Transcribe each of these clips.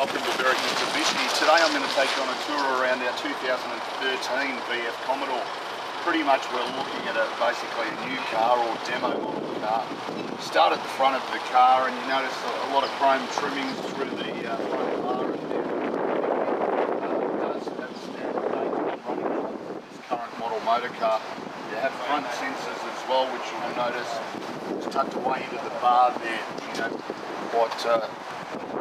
welcome to Berwick Mitsubishi. Today I'm going to take you on a tour around our 2013 VF Commodore. Pretty much we're looking at basically a new car or demo model car. Start at the front of the car and you notice a lot of chrome trimmings through the front bar and there. It does have standard running lines in this current model motor car. You have front sensors as well, which you'll notice is tucked away into the bar there. You know,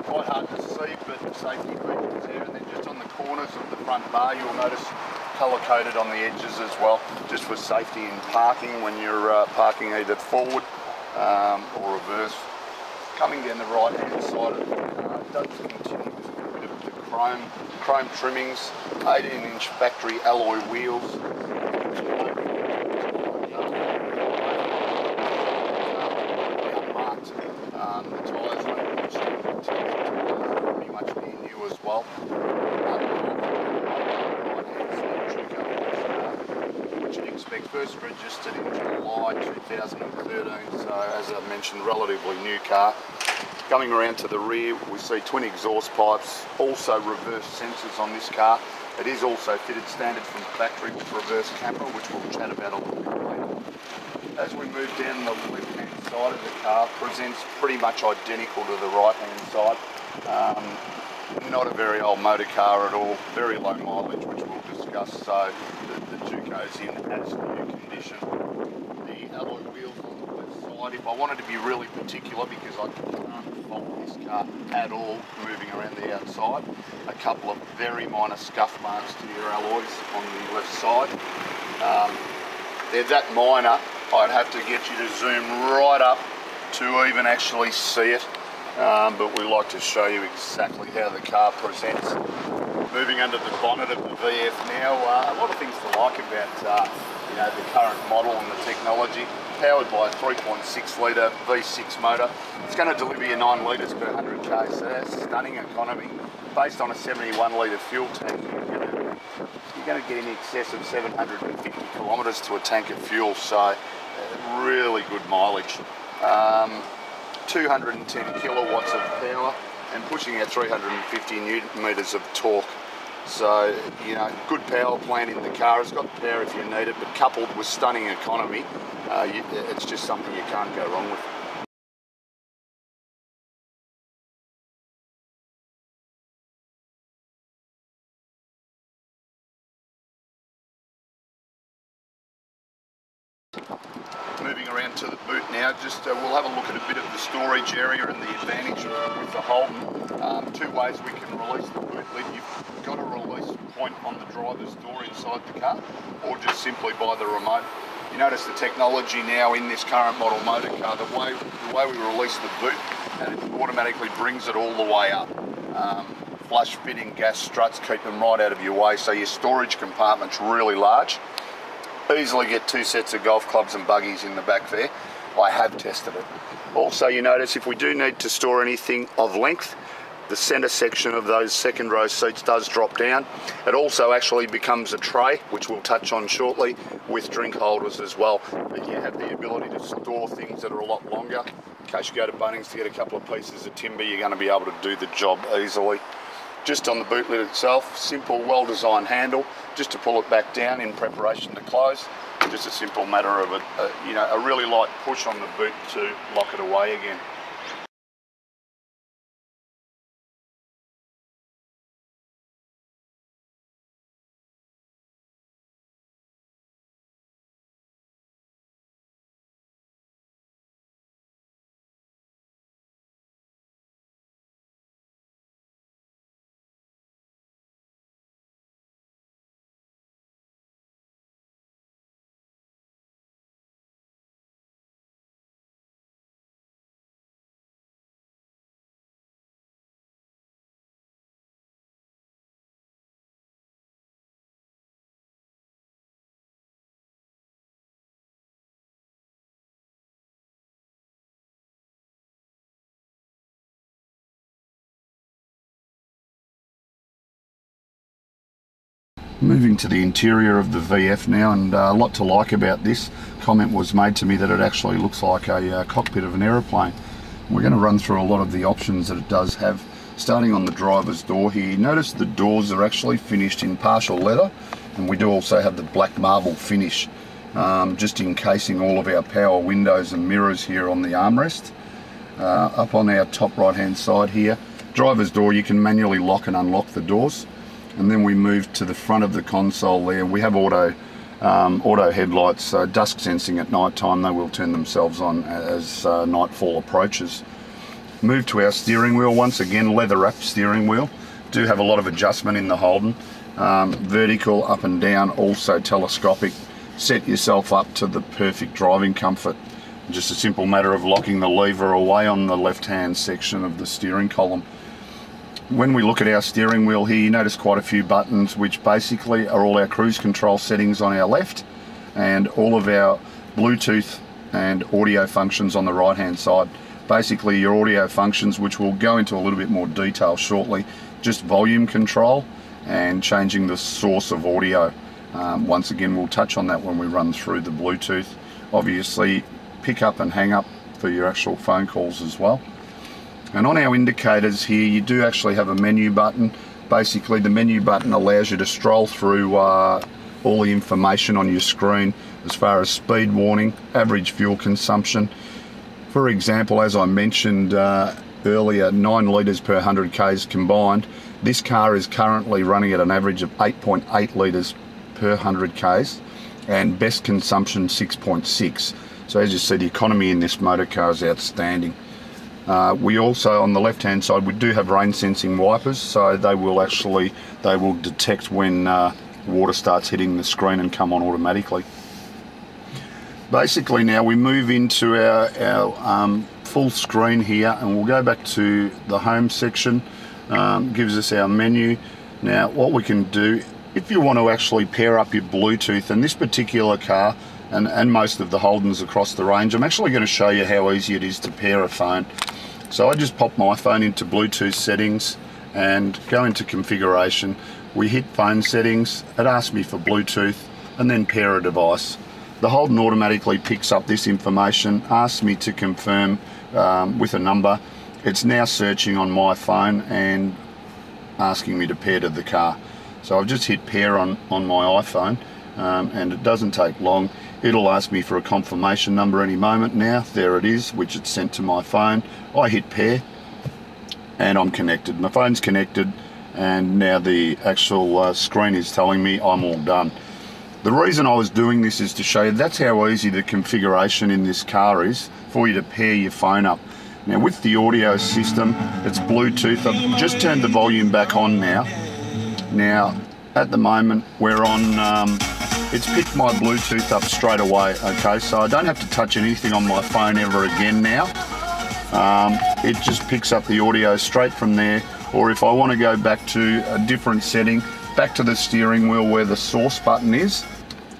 quite hard to see, but the safety features there. And then just on the corners of the front bar, you'll notice colour-coded on the edges as well, just for safety in parking when you're parking either forward or reverse. Coming down the right-hand side of the car, it does continue with a bit of the chrome trimmings, 18-inch factory alloy wheels. The tyres are pretty much near new as well. Which you'd expect, first registered in July 2013, so as I mentioned, relatively new car. Coming around to the rear, we see twin exhaust pipes, also reverse sensors on this car. It is also fitted standard from the factory with reverse camera, which we'll chat about a little bit later. As we move down the left-hand side of the car, presents pretty much identical to the right-hand side. Not a very old motor car at all, very low mileage, which we'll discuss. So the Juco's in as new condition. The alloy wheels on the left side, if I wanted to be really particular, because I can't fault this car at all moving around the outside, a couple of very minor scuff marks to your alloys on the left side. They're that minor, I'd have to get you to zoom right up to even actually see it, but we like to show you exactly how the car presents. Moving under the bonnet of the VF now, a lot of things to like about the current model and the technology. Powered by a 3.6 litre V6 motor. It's going to deliver you 9 litres per 100k, so that's stunning economy. Based on a 71 litre fuel tank, you're going to get in excess of 750 kilometres to a tank of fuel, so really good mileage. 210 kilowatts of power and pushing out 350 newton metres of torque. So, good power plant in the car. It's got the power if you need it, but coupled with stunning economy, it's just something you can't go wrong with. Moving around to the boot now, we'll have a look at a bit of the storage area and the advantage with the Holden. Two ways we can release the boot lid. You've got a release point on the driver's door inside the car, or just simply by the remote. You notice the technology now in this current model motor car, the way we release the boot, and it automatically brings it all the way up. Flush fitting gas struts keep them right out of your way, so your storage compartment's really large. Easily get 2 sets of golf clubs and buggies in the back there. I have tested it. Also, you notice if we do need to store anything of length, the centre section of those second row seats does drop down. It also actually becomes a tray, which we'll touch on shortly, with drink holders as well. But you have the ability to store things that are a lot longer. In case you go to Bunnings to get a couple of pieces of timber, you're going to be able to do the job easily. Just on the boot lid itself, simple, well-designed handle, just to pull it back down in preparation to close. Just a simple matter of a really light push on the boot to lock it away again. Moving to the interior of the VF now, and a lot to like about this. Comment was made to me that it actually looks like a cockpit of an aeroplane. We're going to run through a lot of the options that it does have. Starting on the driver's door here, notice the doors are actually finished in partial leather, and we do also have the black marble finish, just encasing all of our power windows and mirrors here on the armrest. Up on our top right hand side here, driver's door, you can manually lock and unlock the doors. And then we move to the front of the console there. We have auto headlights, so dusk sensing at night time. They will turn themselves on as nightfall approaches. Move to our steering wheel. Once again, leather wrapped steering wheel. Do have a lot of adjustment in the Holden. Vertical, up and down, also telescopic. Set yourself up to the perfect driving comfort. Just a simple matter of locking the lever away on the left hand section of the steering column. When we look at our steering wheel here, you notice quite a few buttons, which basically are all our cruise control settings on our left, and all of our Bluetooth and audio functions on the right hand side. Basically your audio functions, which we'll go into a little bit more detail shortly, just volume control and changing the source of audio. Once again, we'll touch on that when we run through the Bluetooth. Obviously, pick up and hang up for your actual phone calls as well. And on our indicators here, you do actually have a menu button. Basically, the menu button allows you to stroll through all the information on your screen as far as speed warning, average fuel consumption. For example, as I mentioned earlier, 9 litres per 100 k's combined. This car is currently running at an average of 8.8 litres per 100 k's, and best consumption 6.6. So as you see, the economy in this motor car is outstanding. We also, on the left hand side, we do have rain sensing wipers, so they will detect when water starts hitting the screen and come on automatically. Basically now we move into our full screen here, and we'll go back to the home section. Gives us our menu. Now what we can do, if you want to actually pair up your Bluetooth, and this particular car and most of the Holdens across the range, I'm actually going to show you how easy it is to pair a phone. So I just pop my phone into Bluetooth settings and go into configuration. We hit phone settings, it asks me for Bluetooth, and then pair a device. The Holden automatically picks up this information, asks me to confirm with a number. It's now searching on my phone and asking me to pair to the car. So I've just hit pair on my iPhone, and it doesn't take long. It'll ask me for a confirmation number any moment now. There it is, which it's sent to my phone. I hit pair and I'm connected. My phone's connected, and now the actual screen is telling me I'm all done. The reason I was doing this is to show you that's how easy the configuration in this car is for you to pair your phone up. Now with the audio system, it's Bluetooth. I've just turned the volume back on now. Now at the moment we're on, it's picked my Bluetooth up straight away, okay, so I don't have to touch anything on my phone ever again now. It just picks up the audio straight from there, or if I want to go back to a different setting, back to the steering wheel where the source button is,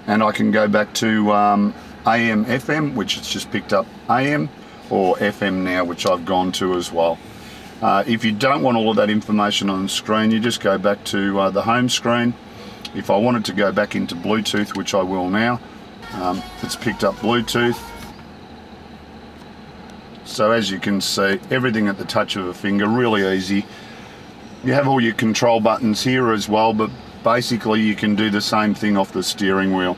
and I can go back to AM, FM, which it's just picked up AM, or FM now, which I've gone to as well. If you don't want all of that information on the screen, you just go back to the home screen. If I wanted to go back into Bluetooth, which I will now, it's picked up Bluetooth. So as you can see, everything at the touch of a finger, really easy. You have all your control buttons here as well, but basically you can do the same thing off the steering wheel.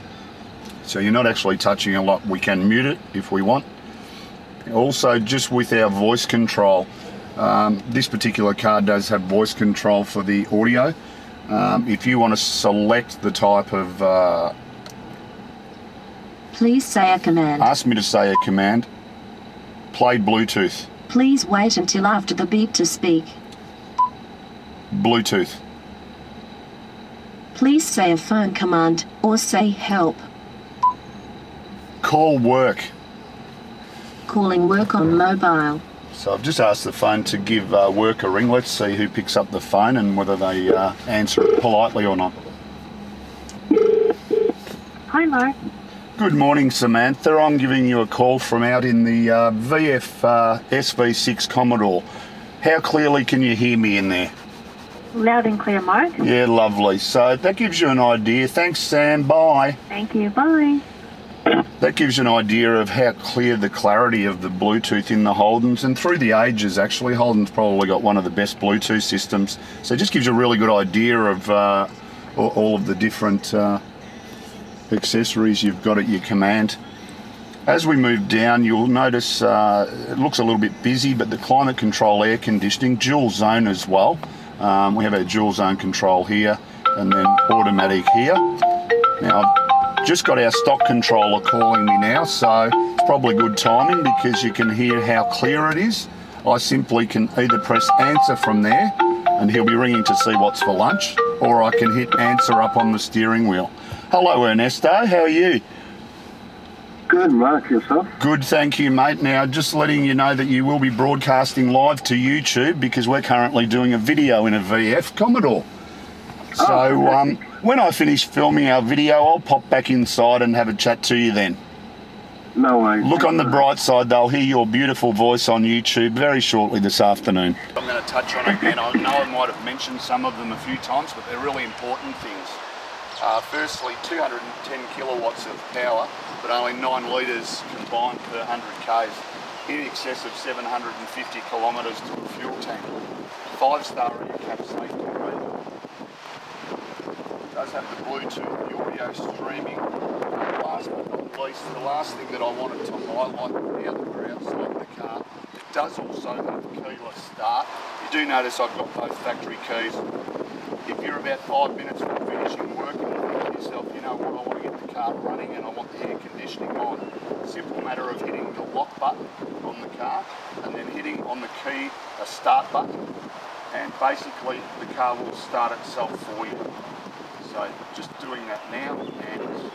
So you're not actually touching a lot. We can mute it if we want. Also, just with our voice control, this particular car does have voice control for the audio. If you want to select the type of... Please say a command. Ask me to say a command. Play Bluetooth. Please wait until after the beep to speak. Bluetooth. Please say a phone command or say help. Call work. Calling work on mobile. So I've just asked the phone to give work a ring. Let's see who picks up the phone and whether they answer it politely or not. Hi, Mark. Good morning, Samantha. I'm giving you a call from out in the Sv6 Commodore. How clearly can you hear me in there? Loud and clear, Mark. Yeah, lovely. So that gives you an idea. Thanks, Sam. Bye. Thank you. Bye. That gives you an idea of how clear the clarity of the Bluetooth in the Holdens, and through the ages actually, Holden's probably got one of the best Bluetooth systems. So it just gives you a really good idea of all of the different accessories you've got at your command. As we move down, you'll notice it looks a little bit busy, but the climate control air conditioning, dual zone as well. We have our dual zone control here and then automatic here. Now I've just got our stock controller calling me now, so it's probably good timing because you can hear how clear it is. I simply can either press answer from there and he'll be ringing to see what's for lunch, or I can hit answer up on the steering wheel. Hello Ernesto, how are you? Good, Mark, yourself? Good, thank you, mate. Now, just letting you know that you will be broadcasting live to YouTube because we're currently doing a video in a VF Commodore. So, when I finish filming our video, I'll pop back inside and have a chat to you then. No worries. Look on the bright side, they'll hear your beautiful voice on YouTube very shortly this afternoon. I'm going to touch on it again. I know I might have mentioned some of them a few times, but they're really important things. Firstly, 210 kilowatts of power, but only 9 litres combined per 100 k's, in excess of 750 kilometres to a fuel tank. 5-star air-cap safety rating. It does have the Bluetooth, the audio streaming. Last but not least, the last thing that I wanted to highlight now that we're outside the car, it does also have keyless start. You do notice I've got both factory keys. If you're about 5 minutes from finishing work and you think to yourself, you know what, I want to get the car running and I want the air conditioning on, simple matter of hitting the lock button on the car and then hitting on the key a start button, and basically the car will start itself for you. So just doing that now, and